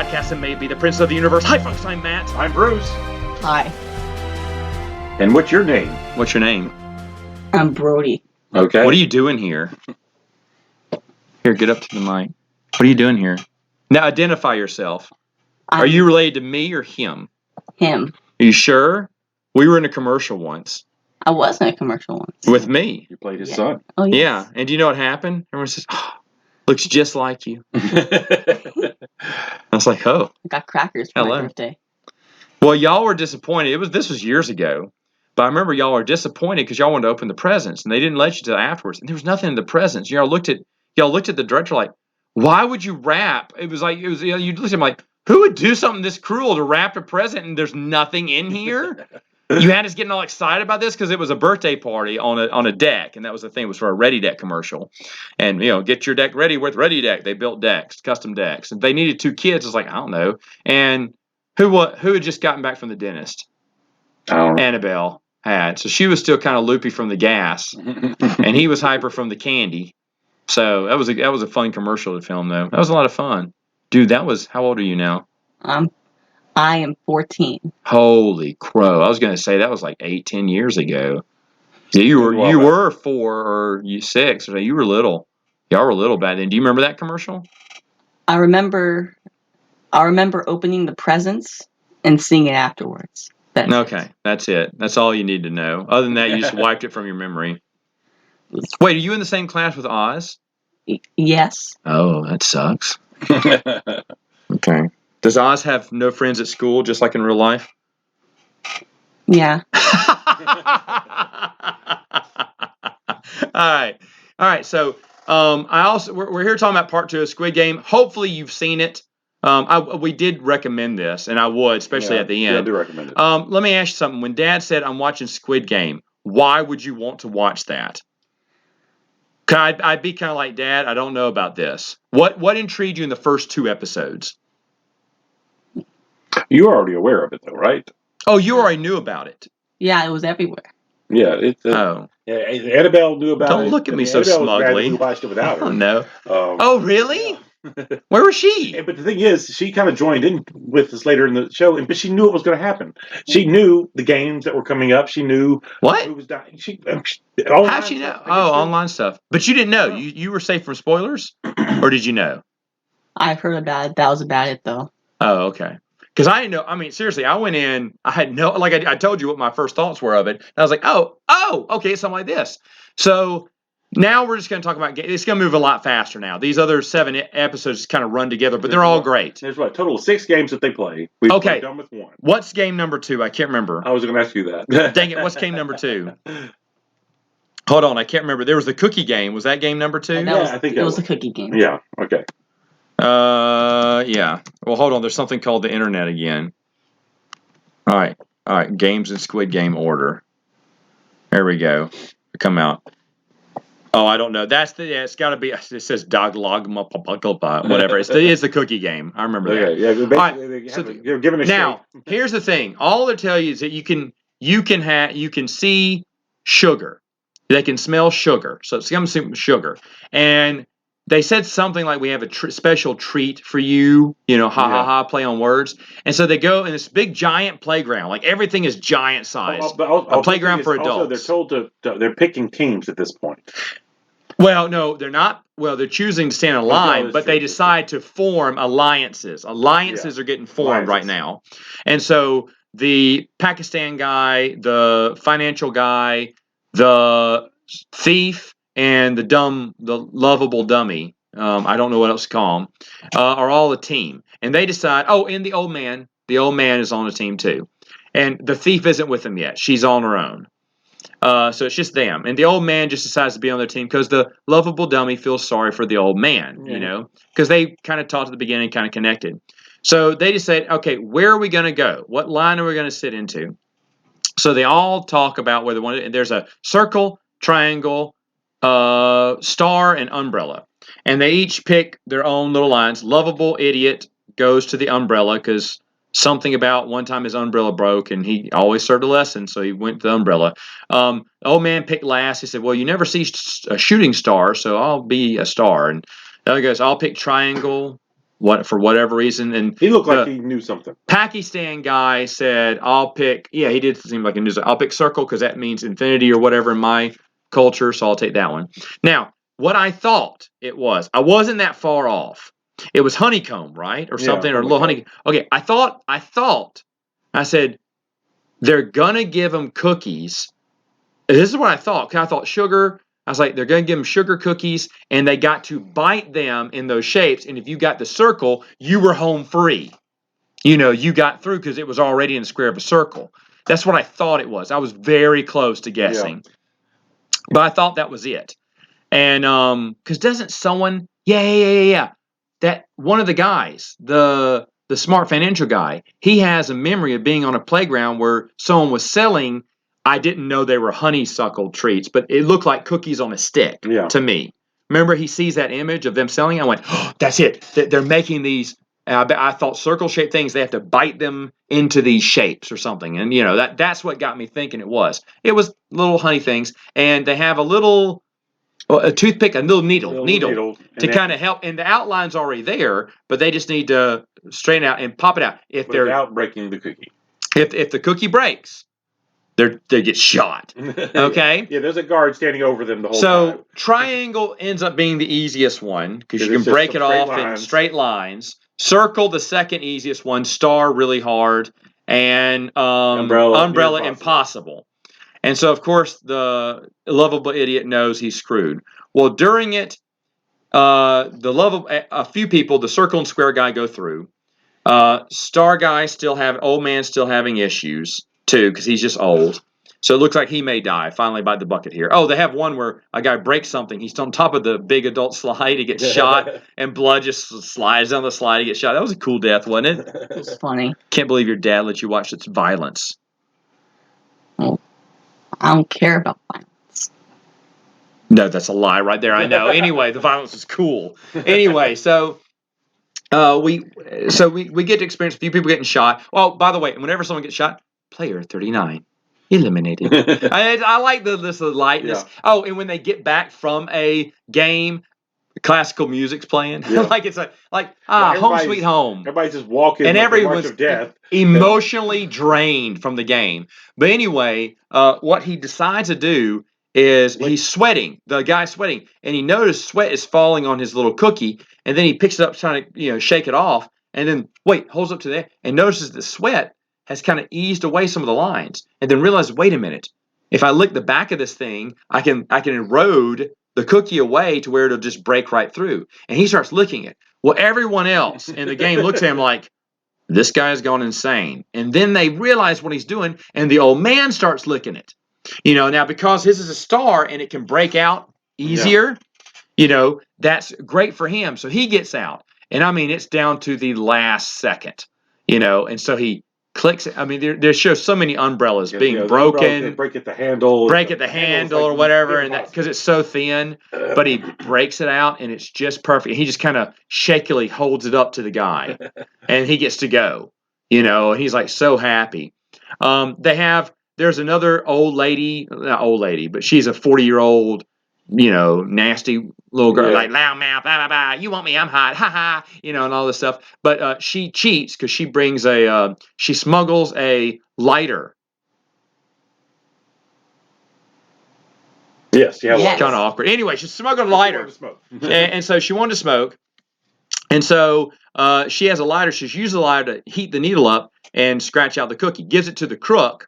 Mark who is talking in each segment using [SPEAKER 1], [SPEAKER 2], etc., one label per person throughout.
[SPEAKER 1] podcast and maybe the Prince of the Universe. Hi, folks. I'm Matt.
[SPEAKER 2] I'm Bruce.
[SPEAKER 3] Hi.
[SPEAKER 2] And what's your name?
[SPEAKER 1] What's your name?
[SPEAKER 3] I'm Brody.
[SPEAKER 2] Okay.
[SPEAKER 1] What are you doing here? Here, get up to the mic. What are you doing here? Now, identify yourself. Are you related to me or him?
[SPEAKER 3] Him.
[SPEAKER 1] Are you sure? We were in a commercial once.
[SPEAKER 3] I was in a commercial once.
[SPEAKER 1] With me.
[SPEAKER 2] You played his son.
[SPEAKER 3] Oh, yes.
[SPEAKER 1] Yeah. And do you know what happened? Everyone says, oh, looks just like you. I was like, oh.
[SPEAKER 3] I got crackers for my birthday.
[SPEAKER 1] Well, y'all were disappointed. This was years ago. But I remember y'all were disappointed because y'all wanted to open the presents, and they didn't let you till afterwards. And there was nothing in the presents. Y'all looked at the director like, why would you wrap? It was you looked at him like, who would do something this cruel to wrap a present and there's nothing in here? You had us getting all excited about this because it was a birthday party on a deck, and that was the thing. It was for a Ready Deck commercial, and get your deck ready with Ready Deck. They built decks, custom decks, and they needed 2 kids. It's like, I don't know, and who had just gotten back from the dentist? Annabelle had, so she was still kind of loopy from the gas, and he was hyper from the candy. So that was a fun commercial to film though. That was a lot of fun, dude. How old are you now?
[SPEAKER 3] I am 14.
[SPEAKER 1] Holy crow! I was going to say that was like 10 years ago. Yeah, you were 4 or 6, or you were little. Y'all were little back then. Do you remember that commercial?
[SPEAKER 3] I remember opening the presents and seeing it afterwards.
[SPEAKER 1] That's it. That's all you need to know. Other than that, you just wiped it from your memory. Wait, are you in the same class with Oz?
[SPEAKER 3] Yes.
[SPEAKER 1] Oh, that sucks. Okay. Does Oz have no friends at school, just like in real life?
[SPEAKER 3] Yeah.
[SPEAKER 1] All right. So, we're here talking about part 2 of Squid Game. Hopefully, you've seen it. We did recommend this, and I would, especially at the end.
[SPEAKER 2] Yeah, I do recommend it.
[SPEAKER 1] Let me ask you something. When Dad said, "I'm watching Squid Game," why would you want to watch that? I'd be kind of like, Dad, I don't know about this. What intrigued you in the first 2 episodes?
[SPEAKER 2] You were already aware of it, though, right?
[SPEAKER 1] Oh, you already knew about it.
[SPEAKER 3] Yeah, it was everywhere.
[SPEAKER 2] Yeah. Yeah, Annabelle knew about it.
[SPEAKER 1] Don't look at me so
[SPEAKER 2] Annabelle was glad that
[SPEAKER 1] smugly.
[SPEAKER 2] we watched it without her.
[SPEAKER 1] Oh, no. Oh, really?
[SPEAKER 2] Yeah.
[SPEAKER 1] Where was she?
[SPEAKER 2] But the thing is, she kind of joined in with us later in the show, but she knew it was going to happen. She knew the games that were coming up. She knew
[SPEAKER 1] what?
[SPEAKER 2] Who was dying.
[SPEAKER 1] How'd she know? Online stuff. But you didn't know. Yeah. You were safe from spoilers? Or did you know?
[SPEAKER 3] I heard about it. That was about it, though.
[SPEAKER 1] Oh, okay. Because I didn't know. I mean, seriously, I went in. I had no, I told you what my first thoughts were of it. And I was like, oh, okay, something like this. So now we're just going to talk about. It's going to move a lot faster now. These other 7 episodes kind of run together, but they're all great.
[SPEAKER 2] There's a total of 6 games that they play. We've done with 1.
[SPEAKER 1] What's game number 2? I can't remember.
[SPEAKER 2] I was going to ask you that.
[SPEAKER 1] Dang it! What's game number 2? Hold on, I can't remember. There was the cookie game. Was that game number 2?
[SPEAKER 3] I think it was the cookie game.
[SPEAKER 2] Yeah. Okay.
[SPEAKER 1] Yeah. Well, hold on. There's something called the internet again. All right. Games in Squid Game order. There we go. Come out. Oh, I don't know. It's got to be. It says Doglog, whatever. It's the cookie game. I remember that.
[SPEAKER 2] Yeah.
[SPEAKER 1] All right.
[SPEAKER 2] You're giving a
[SPEAKER 1] now, here's the thing. All they tell you is that you can see sugar. They can smell sugar. So it's going to sugar. And they said something like, we have a special treat for you, play on words. And so they go in this big giant playground, like everything is giant size. A playground for adults.
[SPEAKER 2] Also, they're told they're picking teams at this point.
[SPEAKER 1] Well, no, they're not. Well, they're choosing to stand in line, but they decide to form alliances. Alliances are getting formed right now. And so the Pakistan guy, the financial guy, the thief, and the lovable dummy, I don't know what else to call them, are all a team. And they decide, and the old man is on a team too. And the thief isn't with them yet. She's on her own. So it's just them. And the old man just decides to be on their team because the lovable dummy feels sorry for the old man, because they kind of talked at the beginning, kind of connected. So they decide, okay, where are we going to go? What line are we going to sit into? So they all talk about where they want to. There's a circle, triangle, star, and umbrella. And they each pick their own little lines. Lovable idiot goes to the umbrella because something about one time his umbrella broke and he always served a lesson, so he went to the umbrella. The old man picked last. He said, well, you never see a shooting star, so I'll be a star. And the other goes, I'll pick triangle. for whatever reason. And
[SPEAKER 2] he looked like he knew something.
[SPEAKER 1] Pakistan guy said, "I'll pick." Yeah, he did seem like he knew. I'll pick circle because that means infinity or whatever in my culture, so I'll take that one. Now, what I thought it was, I wasn't that far off. It was honeycomb, right, or something, or a little honey. Okay, I thought. I said they're gonna give them cookies. This is what I thought. 'Cause I thought sugar. I was like, they're going to give them sugar cookies, and they got to bite them in those shapes. And if you got the circle, you were home free. You got through because it was already in the square of a circle. That's what I thought it was. I was very close to guessing. Yeah. But I thought that was it. And because doesn't someone, yeah. That one of the guys, the smart financial guy, he has a memory of being on a playground where someone was selling. I didn't know they were honeysuckle treats, but it looked like cookies on a stick to me. Remember, he sees that image of them selling. I went, oh, that's it. They're making these. I thought circle-shaped things. They have to bite them into these shapes or something, and that's what got me thinking it was. It was little honey things, and they have a toothpick, a little needle to kind of help. And the outline's already there, but they just need to straighten out and pop it out.
[SPEAKER 2] Without breaking the cookie.
[SPEAKER 1] If the cookie breaks, they get shot. Okay.
[SPEAKER 2] Yeah, there's a guard standing over them the whole time.
[SPEAKER 1] So triangle ends up being the easiest one because you can break it off in straight lines. Circle, the second easiest one. Star, really hard, and umbrella impossible. And so, of course, the lovable idiot knows he's screwed. Well, during it, a few people, the circle and square guy, go through. Star guy old man still having issues too because he's just old. So it looks like he may die finally by the bucket here. Oh, they have one where a guy breaks something. He's on top of the big adult slide. He gets shot and blood just slides down the slide. He gets shot. That was a cool death, wasn't it?
[SPEAKER 3] It was funny.
[SPEAKER 1] Can't believe your dad let you watch such violence.
[SPEAKER 3] Well, I don't care about violence.
[SPEAKER 1] No, that's a lie right there. I know. Anyway, the violence is cool. Anyway, so we get to experience a few people getting shot. Oh, by the way, whenever someone gets shot, player 39 eliminated. I like this lightness. Yeah. Oh, and when they get back from a game, classical music's playing. Yeah. Like it's home sweet home.
[SPEAKER 2] Everybody's just walking
[SPEAKER 1] and
[SPEAKER 2] like
[SPEAKER 1] everyone's
[SPEAKER 2] of death.
[SPEAKER 1] Emotionally drained from the game. But anyway, what he decides to do is he's sweating. The guy's sweating, and he noticed sweat is falling on his little cookie, and then he picks it up trying to shake it off, and then holds up to there and notices the sweat has kind of eased away some of the lines, and then realizes, wait a minute, if I lick the back of this thing, I can erode the cookie away to where it'll just break right through. And he starts licking it. Well, everyone else in the game looks at him like, this guy's gone insane. And then they realize what he's doing, and the old man starts licking it. Now because his is a star and it can break out easier, that's great for him. So he gets out. And I mean, it's down to the last second, and so he clicks it. I mean, there shows so many umbrellas being broken.
[SPEAKER 2] They break at the handle.
[SPEAKER 1] Or whatever, and that because it's so thin. But he breaks it out, and it's just perfect. He just kind of shakily holds it up to the guy, and he gets to go. And he's like so happy. There's another old lady, not old lady, but she's a 40-year-old, nasty little girl, like loud mouth, blah, blah, blah. You want me? I'm hot, ha ha, and all this stuff. But she cheats because she brings she smuggles a lighter.
[SPEAKER 2] Yes, yeah,
[SPEAKER 1] yes. Kind of awkward. Anyway, she smuggled a lighter, and so she wanted to smoke, and so she has a lighter. She's used the lighter to heat the needle up and scratch out the cookie. Gives it to the crook,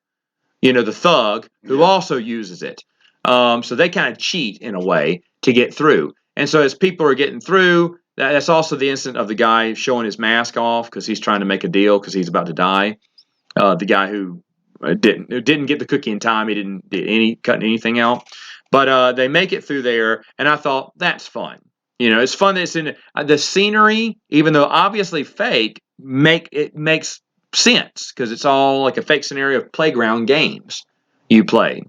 [SPEAKER 1] the thug, who also uses it. So they kind of cheat in a way to get through. And so as people are getting through, that's also the instant of the guy showing his mask off because he's trying to make a deal because he's about to die. The guy who didn't get the cookie in time, he didn't cut anything out. But they make it through there, and I thought that's fun. It's fun that it's in the scenery, even though obviously fake, makes sense because it's all like a fake scenario of playground games you play.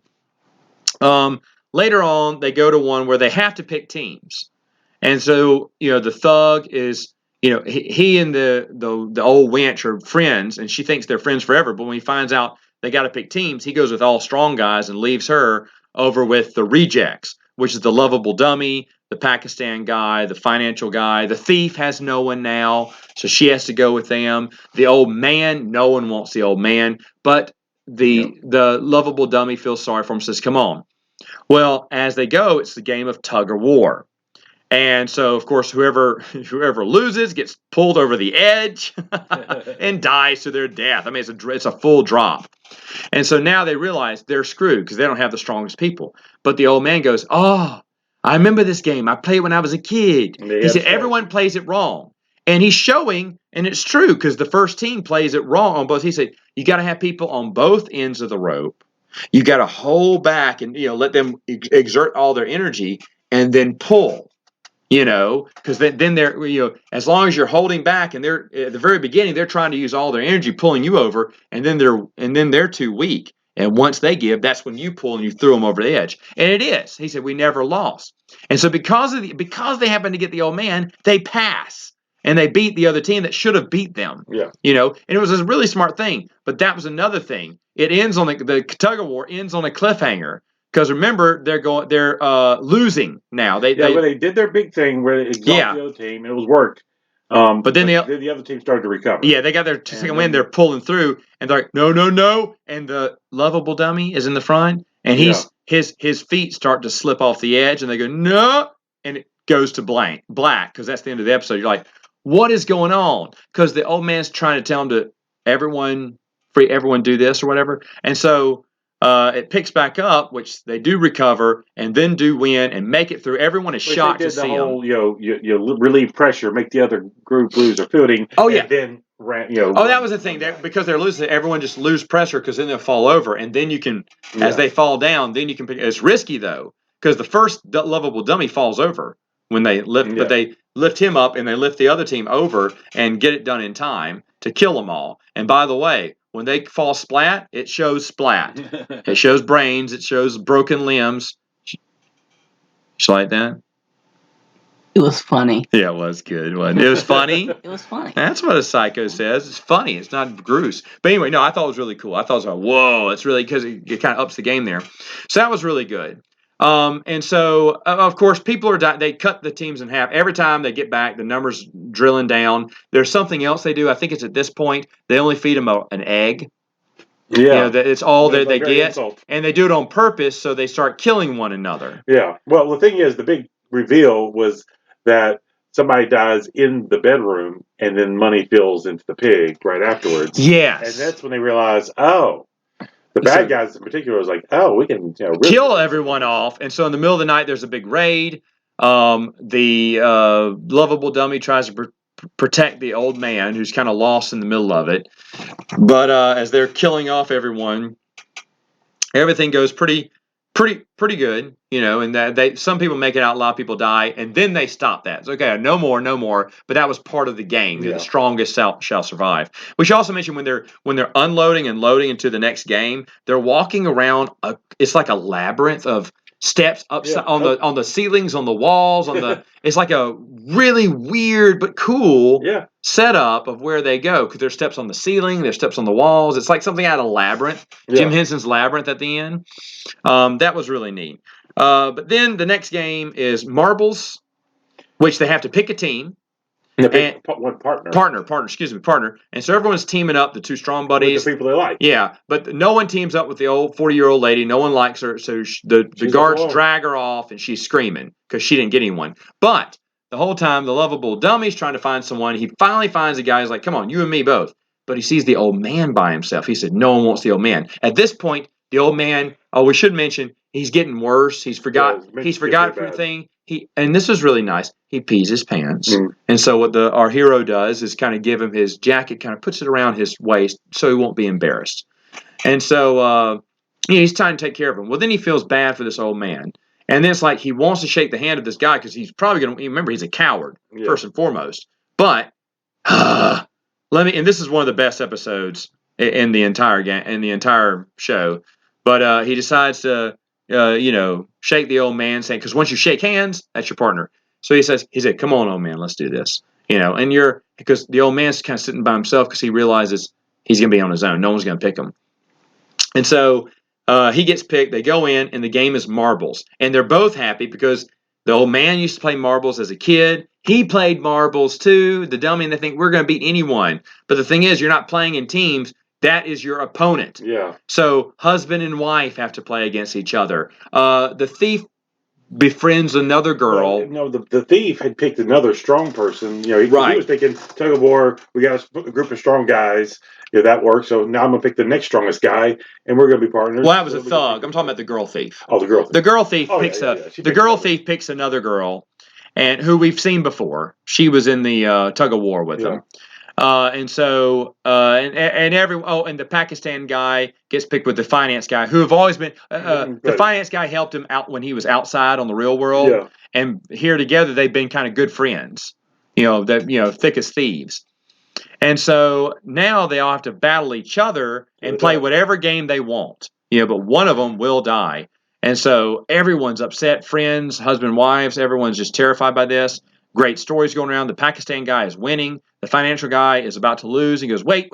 [SPEAKER 1] Later on, they go to one where they have to pick teams, and so the thug is he and the old wench are friends, and she thinks they're friends forever. But when he finds out they got to pick teams, he goes with all strong guys and leaves her over with the rejects, which is the lovable dummy, the Pakistan guy, the financial guy. The thief has no one now, so she has to go with them. The old man, no one wants the old man, but the lovable dummy feels sorry for him, says, come on. Well, as they go, it's the game of tug of war. And so, of course, whoever loses gets pulled over the edge and dies to their death. I mean, it's a full drop. And so now they realize they're screwed because they don't have the strongest people. But the old man goes, oh, I remember this game. I played when I was a kid. He said, everyone plays it wrong. And he's showing, and it's true because the first team plays it wrong on both. He said, you got to have people on both ends of the rope. You got to hold back and let them exert all their energy and then pull. Because then they're as long as you're holding back and they're at the very beginning they're trying to use all their energy pulling you over, and then they're too weak. And once they give, that's when you pull and you throw them over the edge. And it is. He said we never lost. And so because they happen to get the old man, they pass and they beat the other team that should have beat them.
[SPEAKER 2] Yeah.
[SPEAKER 1] And it was a really smart thing. But that was another thing. It ends on the tug of war ends on a cliffhanger. Because remember, they're losing now. They
[SPEAKER 2] did their big thing where they exhausted the other team, and it was worked.
[SPEAKER 1] But then
[SPEAKER 2] the other team started to recover.
[SPEAKER 1] Yeah, they got their second win. They're pulling through, and they're like, no. And the lovable dummy is in the front, and his feet start to slip off the edge, and they go, no, and it goes to black, because that's the end of the episode. You're like, what is going on? Because the old man's trying to tell him to everyone do this or whatever. And so it picks back up, which they do recover and then do win and make it through. Everyone is shocked to see them.
[SPEAKER 2] You relieve pressure, make the other group lose their footing.
[SPEAKER 1] Oh yeah.
[SPEAKER 2] And then
[SPEAKER 1] that was the thing. Because they're losing, everyone just lose pressure because then they'll fall over, and then you can, as they fall down, then you can pick. It's risky though, because the first lovable dummy falls over when they lift, but they lift him up and they lift the other team over and get it done in time to kill them all. And by the way, when they fall splat, it shows splat. It shows brains. It shows broken limbs. You like that?
[SPEAKER 3] It was funny.
[SPEAKER 1] Yeah, it was good. Wasn't it? It was funny.
[SPEAKER 3] It was funny.
[SPEAKER 1] That's what a psycho says. It's funny. It's not gruesome. But anyway, no, I thought it was really cool. I thought it was like, whoa, it's really, because it kind of ups the game there. So that was really good. And so, of course, people are dying. They cut the teams in half. Every time they get back, the numbers drilling down. There's something else they do. I think it's at this point, they only feed them an egg.
[SPEAKER 2] Yeah.
[SPEAKER 1] It's all that they get.
[SPEAKER 2] Insult.
[SPEAKER 1] And they do it on purpose, so they start killing one another.
[SPEAKER 2] Yeah. Well, the thing is, the big reveal was that somebody dies in the bedroom, and then money fills into the pig right afterwards.
[SPEAKER 1] Yes.
[SPEAKER 2] And that's when they realize, the bad guys in particular was like, we can really
[SPEAKER 1] kill everyone off. And so in the middle of the night, there's a big raid. The lovable dummy tries to protect the old man, who's kind of lost in the middle of it. But as they're killing off everyone, everything goes pretty good, and that some people make it out, a lot of people die, and then they stop that. It's okay, no more. But that was part of the game. The strongest shall survive. We should also mention when they're unloading and loading into the next game, they're walking around. It's like a labyrinth of steps on the ceilings, on the walls, it's like a really weird but cool setup of where they go, because there's steps on the ceiling, there's steps on the walls. It's like something out of Labyrinth, Jim Henson's Labyrinth at the end. That was really neat. But then the next game is marbles, which they have to pick a team.
[SPEAKER 2] One partner.
[SPEAKER 1] Partner. And so everyone's teaming up, the two strong buddies.
[SPEAKER 2] With the people they like.
[SPEAKER 1] Yeah, but no one teams up with the old 40-year-old lady. No one likes her, so the guards drag her off, and she's screaming because she didn't get anyone. But the whole time, the lovable dummy's trying to find someone. He finally finds a guy who's like, come on, you and me both. But he sees the old man by himself. He said, no one wants the old man. At this point, the old man, we should mention, he's getting worse. He's forgot everything. And this was really nice. He pees his pants. And so what our hero does is kind of give him his jacket, kind of puts it around his waist so he won't be embarrassed. And so he's trying to take care of him. Well, then he feels bad for this old man. And then it's like he wants to shake the hand of this guy because he's probably going to remember he's a coward, first and foremost. But and this is one of the best episodes in the entire show. But he decides to shake the old man, saying, because once you shake hands, that's your partner. So he said, come on, old man, let's do this. And because the old man's kind of sitting by himself because he realizes he's going to be on his own. No one's going to pick him. And so he gets picked. They go in, and the game is marbles. And they're both happy because The old man used to play marbles as a kid. He played marbles too. The dummy, and they think we're going to beat anyone. But the thing is, you're not playing in teams. That is your opponent.
[SPEAKER 2] Yeah.
[SPEAKER 1] So husband and wife have to play against each other. The thief befriends another girl.
[SPEAKER 2] Well, no, the thief had picked another strong person. You know, he
[SPEAKER 1] Right.
[SPEAKER 2] was thinking tug of war. We got a group of strong guys. You know, that works. So now I'm gonna pick the next strongest guy, and we're gonna be partners.
[SPEAKER 1] Well, that was a thug. I'm talking about the girl thief.
[SPEAKER 2] Oh, the girl thief.
[SPEAKER 1] The girl thief
[SPEAKER 2] Oh,
[SPEAKER 1] picks
[SPEAKER 2] yeah.
[SPEAKER 1] the girl thief picks another girl, and who we've seen before. She was in the tug of war with them. And the Pakistan guy gets picked with the finance guy, who have always been the finance guy helped him out when he was outside on the real world, and here together they've been kind of good friends, thick as thieves. And so now they all have to battle each other and play whatever game they want, but one of them will die. And so everyone's upset, friends, husband, wives, everyone's just terrified by this. Great stories going around. The Pakistan guy is winning. The financial guy is about to lose. He goes, wait.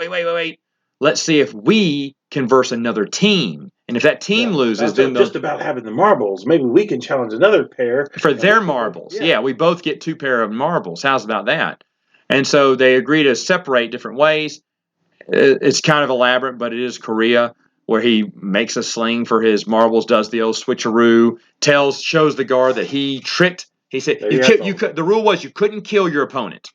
[SPEAKER 1] Let's see if we can verse another team. And if that team loses, then
[SPEAKER 2] just about having the marbles. Maybe we can challenge another pair.
[SPEAKER 1] For their marbles. Yeah, we both get 2 pair of marbles. How's about that? And so they agree to separate different ways. It's kind of elaborate, but it is Korea, where he makes a sling for his marbles, does the old switcheroo, shows the guard that he tricked. He said, the rule was you couldn't kill your opponent.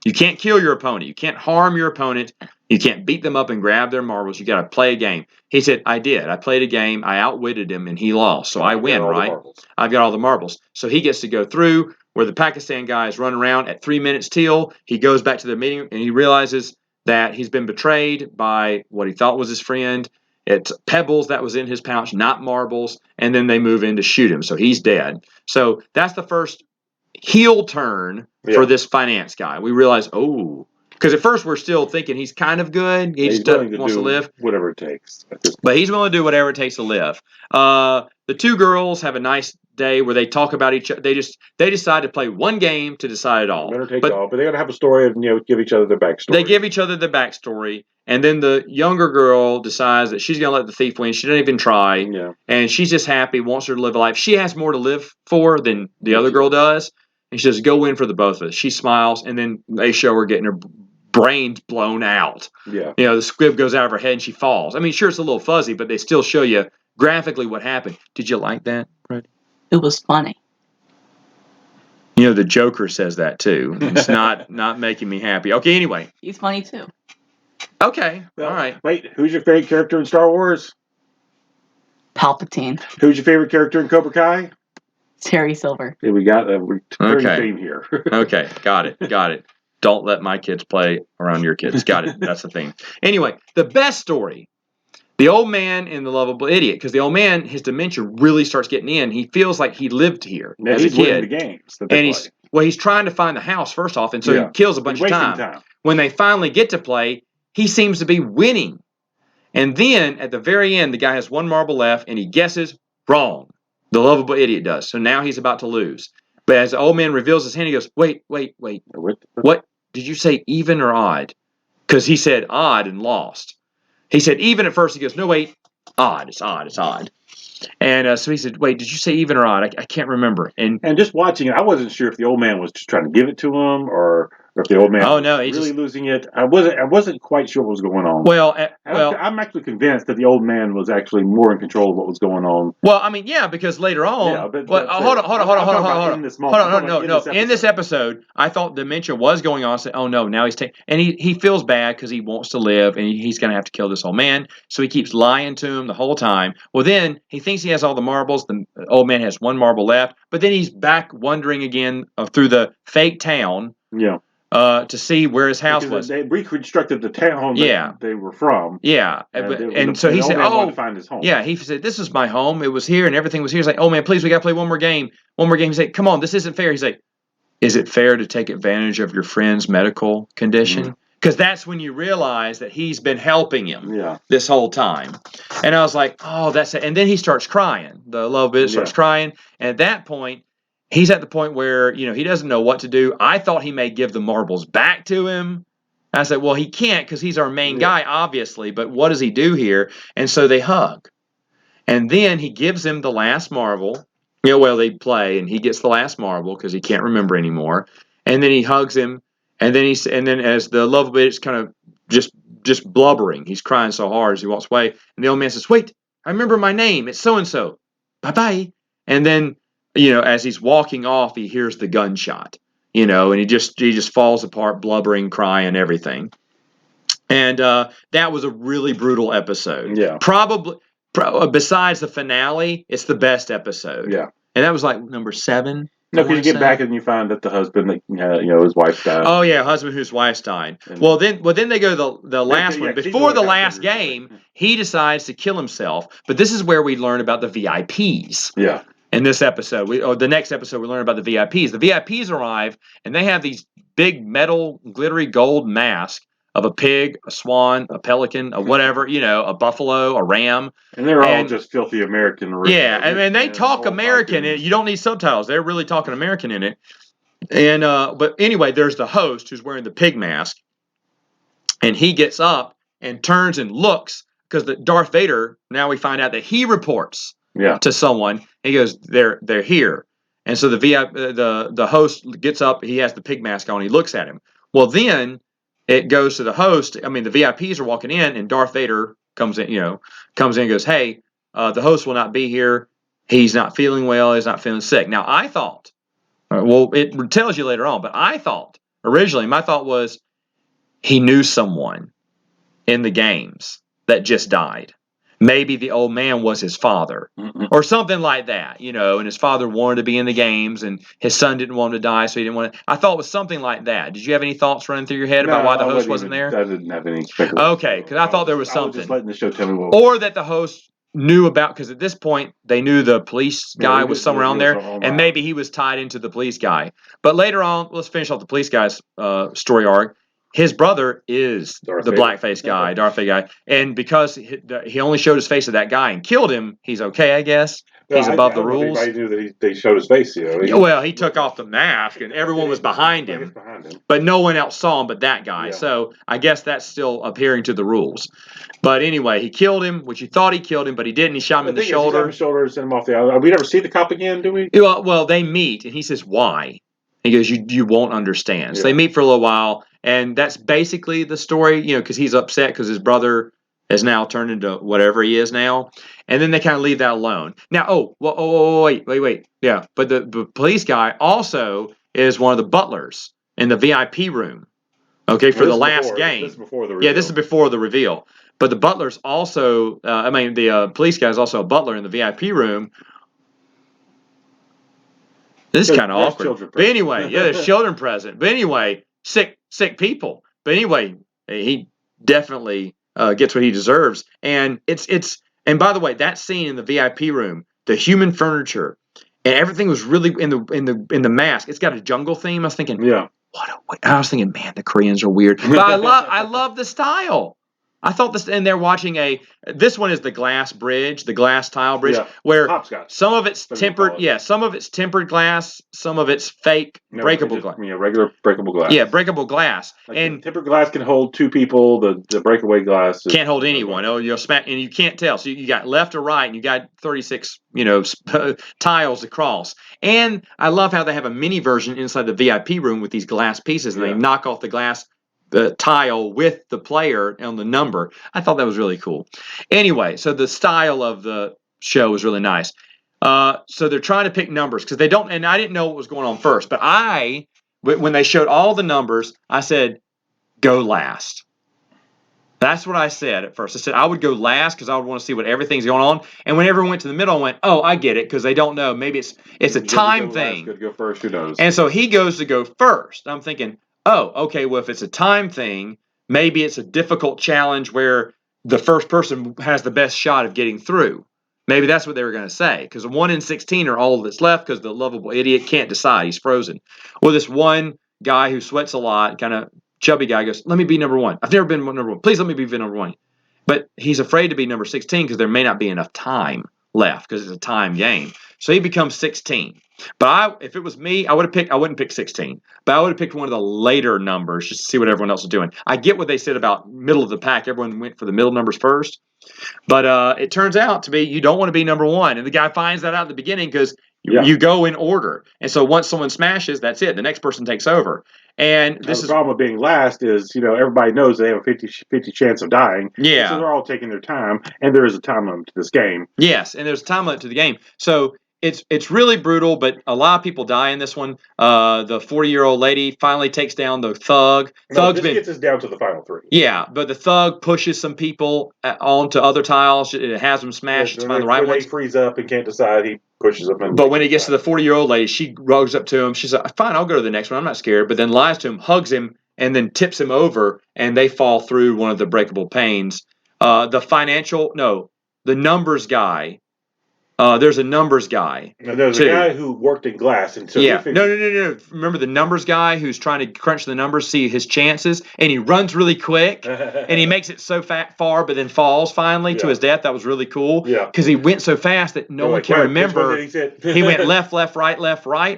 [SPEAKER 1] You can't kill your opponent. You can't harm your opponent. You can't beat them up and grab their marbles. You got to play a game. He said, I did. I played a game. I outwitted him, and he lost. So I win, right? I've got all the marbles. So he gets to go through where the Pakistan guy is running around at 3 minutes till. He goes back to the meeting, and he realizes that he's been betrayed by what he thought was his friend. It's pebbles that was in his pouch, not marbles. And then they move in to shoot him. So he's dead. So that's the first heel turn for this finance guy. We realize, because at first we're still thinking he's kind of good. He just wants to live.
[SPEAKER 2] Whatever it takes.
[SPEAKER 1] But he's willing to do whatever it takes to live. The 2 girls have a nice day where they talk about each other. They decide to play one game to decide it all.
[SPEAKER 2] But they got to have a story and give each other their backstory.
[SPEAKER 1] They give each other the backstory. And then the younger girl decides that she's going to let the thief win. She doesn't even try.
[SPEAKER 2] Yeah.
[SPEAKER 1] And she's just happy, wants her to live a life. She has more to live for than the other girl does. And she says, go win for the both of us. She smiles, and then they show her getting her brains blown out.
[SPEAKER 2] Yeah.
[SPEAKER 1] The squib goes out of her head, and she falls. I mean, sure, it's a little fuzzy, but they still show you graphically what happened. Did you like that, Fred?
[SPEAKER 3] It was funny.
[SPEAKER 1] The Joker says that, too. It's not making me happy. Okay, anyway.
[SPEAKER 3] He's funny, too.
[SPEAKER 1] Okay, all right.
[SPEAKER 2] Wait, who's your favorite character in Star Wars?
[SPEAKER 3] Palpatine.
[SPEAKER 2] Who's your favorite character in Cobra Kai?
[SPEAKER 3] Terry Silver.
[SPEAKER 2] Yeah, we got a recurring theme here.
[SPEAKER 1] Okay, got it. Don't let my kids play around your kids. Got it. That's the thing. Anyway, the best story, the old man and the lovable idiot, because the old man, his dementia really starts getting in. He feels like he lived here as a kid.
[SPEAKER 2] The games
[SPEAKER 1] and he's trying to find the house first off, and so he kills a bunch of time. When they finally get to play, he seems to be winning. And then at the very end, the guy has 1 marble left, and he guesses wrong. The lovable idiot does. So now he's about to lose. But as the old man reveals his hand, he goes, wait. What? Did you say even or odd? Because he said odd and lost. He said even at first. He goes, no, wait, odd. It's odd. And so he said, wait, did you say even or odd? I can't remember. And
[SPEAKER 2] just watching it, I wasn't sure if the old man was just trying to give it to him or if the old man was really losing it. I wasn't quite sure what was going on.
[SPEAKER 1] Well,
[SPEAKER 2] I'm actually convinced that the old man was actually more in control of what was going on.
[SPEAKER 1] Well, I mean, yeah, because later on.
[SPEAKER 2] Yeah, but
[SPEAKER 1] hold on.
[SPEAKER 2] In this moment,
[SPEAKER 1] No. In this episode, I thought dementia was going on. I said, oh no, now he's taking, and he feels bad because he wants to live, and he's going to have to kill this old man. So he keeps lying to him the whole time. Well, then he thinks he has all the marbles. The old man has 1 marble left, but then he's back wandering again through the fake town.
[SPEAKER 2] Yeah.
[SPEAKER 1] To see where his house was.
[SPEAKER 2] They reconstructed the town that they were from.
[SPEAKER 1] Yeah. So he said,
[SPEAKER 2] wanted to find his home.
[SPEAKER 1] Yeah, he said, this is my home. It was here and everything was here. He's like, oh man, please, we got to play one more game. He's like, come on, this isn't fair. He's like, is it fair to take advantage of your friend's medical condition? Because that's when you realize that he's been helping him this whole time. And I was like, oh, that's it. And then he starts crying. The love bit starts crying. And at that point, he's at the point where, he doesn't know what to do. I thought he may give the marbles back to him. I said, well, he can't because he's our main guy, obviously. But what does he do here? And so they hug. And then he gives him the last marble. Yeah, well, they play, and he gets the last marble because he can't remember anymore. And then he hugs him, and then as the lovable bit is kind of just blubbering, he's crying so hard as he walks away. And the old man says, "Wait, I remember my name. It's so and so. Bye bye." And then as he's walking off, he hears the gunshot. And he just falls apart, blubbering, crying, everything. And that was a really brutal episode.
[SPEAKER 2] Yeah.
[SPEAKER 1] Probably, besides the finale, it's the best episode.
[SPEAKER 2] Yeah.
[SPEAKER 1] And that was like number 7.
[SPEAKER 2] No, because you get back and you find that the husband, his wife died.
[SPEAKER 1] Oh yeah, husband whose wife's died. Well then they go the last one. Before the last game, he decides to kill himself. But this is where we learn about the VIPs.
[SPEAKER 2] Yeah.
[SPEAKER 1] In this episode, the next episode, we learn about the VIPs. The VIPs arrive, and they have these big metal, glittery gold masks of a pig, a swan, a pelican, a whatever, a buffalo, a ram.
[SPEAKER 2] And they're all just filthy American.
[SPEAKER 1] Yeah, and they talk American. You don't need subtitles. They're really talking American in it. And but anyway, there's the host who's wearing the pig mask, and he gets up and turns and looks because the Darth Vader. Now we find out that he reports to someone. He goes, "They're here," and so the host gets up. He has the pig mask on. He looks at him. Well, then it goes to the host. I mean, the VIPs are walking in, and Darth Vader comes in. And goes, "Hey, the host will not be here. He's not feeling well. He's not feeling sick." Now, I thought, well, it tells you later on, but I thought originally, my thought was he knew someone in the games that just died. Maybe the old man was his father or something like that, and his father wanted to be in the games and his son didn't want him to die, so he didn't want to. I thought it was something like that. Did you have any thoughts running through your head about why the host wasn't there?
[SPEAKER 2] I didn't have any speculation.
[SPEAKER 1] Okay, because I thought there was something.
[SPEAKER 2] I was just letting the show tell me what.
[SPEAKER 1] Or that the host knew about, because at this point they knew the police guy was somewhere on there, and maybe he was tied into the police guy. But later on, let's finish off the police guy's story arc. His brother is the blackface guy, Darth Vader guy, and because he only showed his face to that guy and killed him, he's okay, I guess. He's above the rules.
[SPEAKER 2] Everybody knew that they showed his face.
[SPEAKER 1] Well, he took off the mask, and everyone was behind him, but no one else saw him but that guy. Yeah. So I guess that's still adhering to the rules. But anyway, he killed him, which you thought he killed him, but he didn't. He shot him in the shoulder.
[SPEAKER 2] He shot him in the shoulder and sent him off the island. We never see the cop again, do we?
[SPEAKER 1] Well, they meet, and he says, "Why?" He goes, "You won't understand." So they meet for a little while, and that's basically the story, because he's upset because his brother has now turned into whatever he is now. And then they kind of leave that alone. Now, wait. Yeah, but the police guy also is one of the butlers in the VIP room, okay, for the last game.
[SPEAKER 2] This is before the reveal.
[SPEAKER 1] Yeah, this is before the reveal. But the butler's also, the police guy is also a butler in the VIP room. This is kind of awkward. But anyway, there's children present. But anyway, sick people. But anyway, he definitely gets what he deserves. And and by the way, that scene in the VIP room, the human furniture, and everything was really in the mask. It's got a jungle theme. I was thinking, man, the Koreans are weird. But I love the style. I thought this, and they're watching this one is the glass bridge, the glass tile bridge, where some of it's tempered. Yeah, some of it's tempered glass, some of it's fake breakable glass.
[SPEAKER 2] Yeah, regular breakable glass.
[SPEAKER 1] Yeah, breakable glass.
[SPEAKER 2] And tempered glass can hold 2 people. The breakaway glass
[SPEAKER 1] can't hold anyone. Oh, you'll smack, and you can't tell. So you got left or right, and you got 36, tiles across. And I love how they have a mini version inside the VIP room with these glass pieces, and they knock off the glass. The tile with the player on the number. I thought that was really cool. Anyway, so the style of the show was really nice. So they're trying to pick numbers because they don't, and I didn't know what was going on first, but when they showed all the numbers, I said, go last. That's what I said at first. I said I would go last because I would want to see what everything's going on. And when everyone went to the middle, I went, oh, I get it, because they don't know. Maybe it's a time thing.
[SPEAKER 2] Could go first. Who knows?
[SPEAKER 1] And so he goes to go first. I'm thinking, oh, okay, well, if it's a time thing, maybe it's a difficult challenge where the first person has the best shot of getting through. Maybe that's what they were going to say, because 1 in 16 are all that's left because the lovable idiot can't decide. He's frozen. Well, this one guy who sweats a lot, kind of chubby guy, goes, let me be number 1. I've never been number 1. Please let me be number 1. But he's afraid to be number 16 because there may not be enough time left because it's a time game. So he becomes 16. But if it was me, I wouldn't pick 16. But I would have picked one of the later numbers just to see what everyone else is doing. I get what they said about middle of the pack. Everyone went for the middle numbers first. But it turns out to be you don't want to be number 1. And the guy finds that out at the beginning because You go in order. And so once someone smashes, that's it. The next person takes over. And
[SPEAKER 2] the problem with being last is, everybody knows they have a 50 chance of dying.
[SPEAKER 1] Yeah.
[SPEAKER 2] So they're all taking their time, and there is a time limit to this game.
[SPEAKER 1] Yes, and there's a time limit to the game. So it's really brutal, but a lot of people die in this one. The 40-year-old lady finally takes down the thug.
[SPEAKER 2] This gets us down to the final 3.
[SPEAKER 1] Yeah, but the thug pushes some people onto other tiles. It has them smash to find the right ones.
[SPEAKER 2] They freeze up and can't decide, he pushes them.
[SPEAKER 1] But when he gets to the 40-year-old lady, she goes up to him. She's like, fine, I'll go to the next one. I'm not scared. But then lies to him, hugs him, and then tips him over, and they fall through one of the breakable panes. The numbers guy. There's a numbers guy.
[SPEAKER 2] There's a guy who worked in glass. And so
[SPEAKER 1] no. Remember the numbers guy who's trying to crunch the numbers, see his chances, and he runs really quick, and he makes it so far, but then falls finally to his death. That was really cool.
[SPEAKER 2] Yeah.
[SPEAKER 1] Because he went so fast that no one can remember. He went left, right,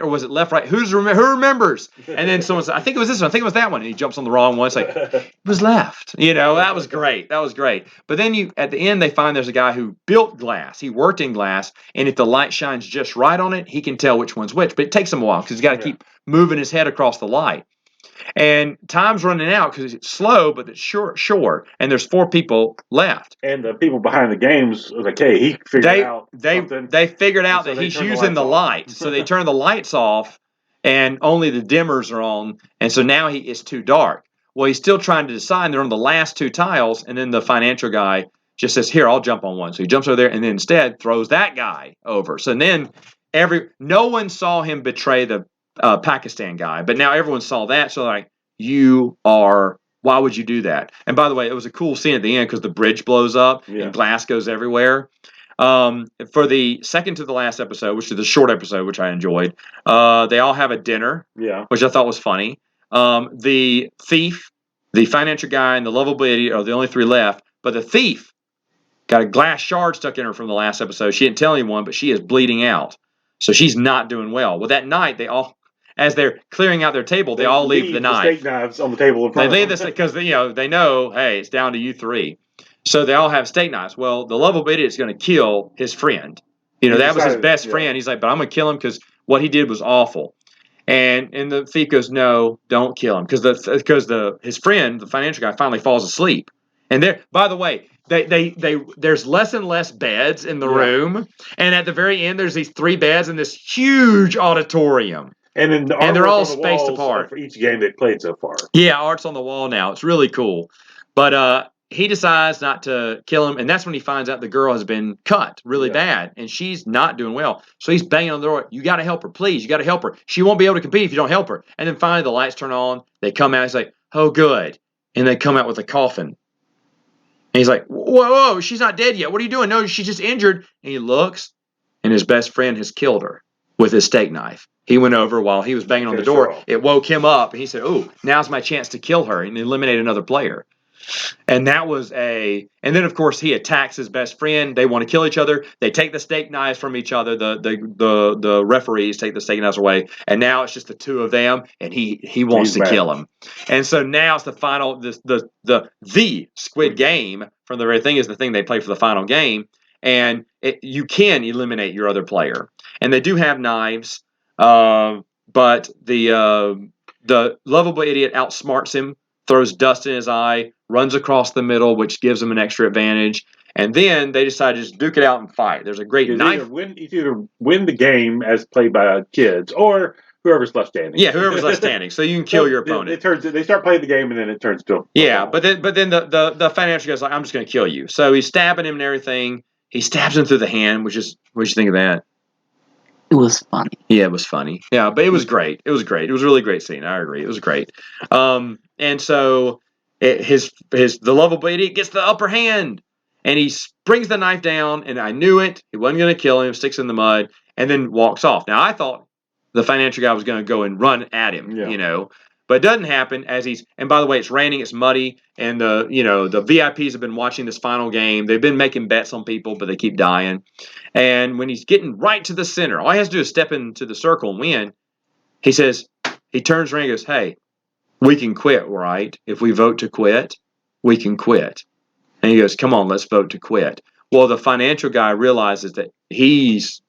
[SPEAKER 1] or was it left, right? Who remembers? And then someone said, I think it was this one. I think it was that one. And he jumps on the wrong one. It's like, it was left. That was great. That was great. But then at the end, they find there's a guy who built glass. He worked in glass. And if the light shines just right on it, he can tell which one's which. But it takes him a while because he's got to keep moving his head across the light. And time's running out because it's slow, but it's short. And there's 4 people left.
[SPEAKER 2] And the people behind the games are like, hey, he figured out something.
[SPEAKER 1] They figured out that he's using the lights. So they turn the lights off, and only the dimmers are on. And so now it's too dark. Well, he's still trying to decide. They're on the last 2 tiles, and then the financial guy just says, here, I'll jump on one. So he jumps over there and then instead throws that guy over. So then no one saw him betray the Pakistan guy, but now everyone saw that. So like, why would you do that? And by the way, it was a cool scene at the end because the bridge blows up and glass goes everywhere. For the second to the last episode, which is the short episode, which I enjoyed, they all have a dinner, which I thought was funny. The thief, the financial guy, and the lovable idiot are the only 3 left, but the thief got a glass shard stuck in her from the last episode. She didn't tell anyone, but she is bleeding out. So she's not doing well. Well, that night, as they're clearing out their table, they all leave the knife.
[SPEAKER 2] Steak knives on the table in front
[SPEAKER 1] of them. They leave this because they know, hey, it's down to you 3. So they all have steak knives. Well, the lovable idiot is going to kill his friend. That was his best friend. He's like, but I'm going to kill him because what he did was awful. And the thief goes, no, don't kill him because his friend, the financial guy, finally falls asleep. And by the way, there's less and less beds in the room, and at the very end, there's these 3 beds in this huge auditorium,
[SPEAKER 2] and
[SPEAKER 1] they're all spaced apart
[SPEAKER 2] for each game they've played so far.
[SPEAKER 1] Yeah, art's on the wall now. It's really cool, but he decides not to kill him, and that's when he finds out the girl has been cut really bad, and she's not doing well. So he's banging on the door. You got to help her, please. You got to help her. She won't be able to compete if you don't help her. And then finally, the lights turn on. They come out. He's like, oh, good, and they come out with a coffin. And he's like, whoa, she's not dead yet. What are you doing? No, she's just injured. And he looks, and his best friend has killed her with his steak knife. He went over while he was banging on the door. It woke him up, and he said, oh, now's my chance to kill her and eliminate another player. And that was and then, of course, he attacks his best friend. They want to kill each other. They take the steak knives from each other. The referees take the steak knives away. And now it's just the 2 of them, and he wants to kill him. And so now it's the final, the Squid game from the very thing is the thing they play for the final game. And you can eliminate your other player. And they do have knives, but the lovable idiot outsmarts him, throws dust in his eye, runs across the middle, which gives him an extra advantage. And then they decide to just duke it out and fight. There's a great knife.
[SPEAKER 2] You either win the game as played by kids or whoever's left standing.
[SPEAKER 1] Yeah, whoever's left standing. So you can kill your opponent.
[SPEAKER 2] They start playing the game, and then it turns to
[SPEAKER 1] but then the financial guy's like, I'm just going to kill you. So he's stabbing him and everything. He stabs him through the hand, what did you think of that?
[SPEAKER 3] It was funny.
[SPEAKER 1] Yeah, it was funny. Yeah, but it was great. It was great. It was a really great scene. I agree. It was great. And so the lovable idiot gets the upper hand, and he brings the knife down, and I knew it. He wasn't going to kill him, sticks in the mud, and then walks off. Now, I thought the financial guy was going to go and run at him, but it doesn't happen and by the way, it's raining, it's muddy, and the VIPs have been watching this final game. They've been making bets on people, but they keep dying. And when he's getting right to the center, all he has to do is step into the circle and win. He turns around and goes, hey, we can quit, right? If we vote to quit, we can quit. And he goes, come on, let's vote to quit. Well, the financial guy realizes that he's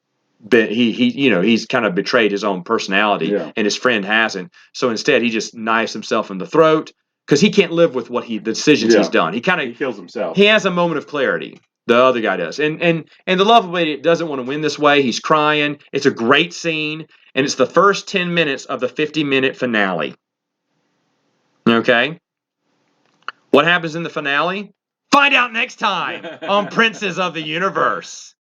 [SPEAKER 1] he's kind of betrayed his own personality, and his friend hasn't. So instead, he just knives himself in the throat because he can't live with the decisions he's done. He
[SPEAKER 2] kills himself.
[SPEAKER 1] He has a moment of clarity. The other guy does, and the lovable lady doesn't want to win this way. He's crying. It's a great scene, and it's the first 10 minutes of the 50-minute finale. Okay, what happens in the finale? Find out next time on Princes of the Universe.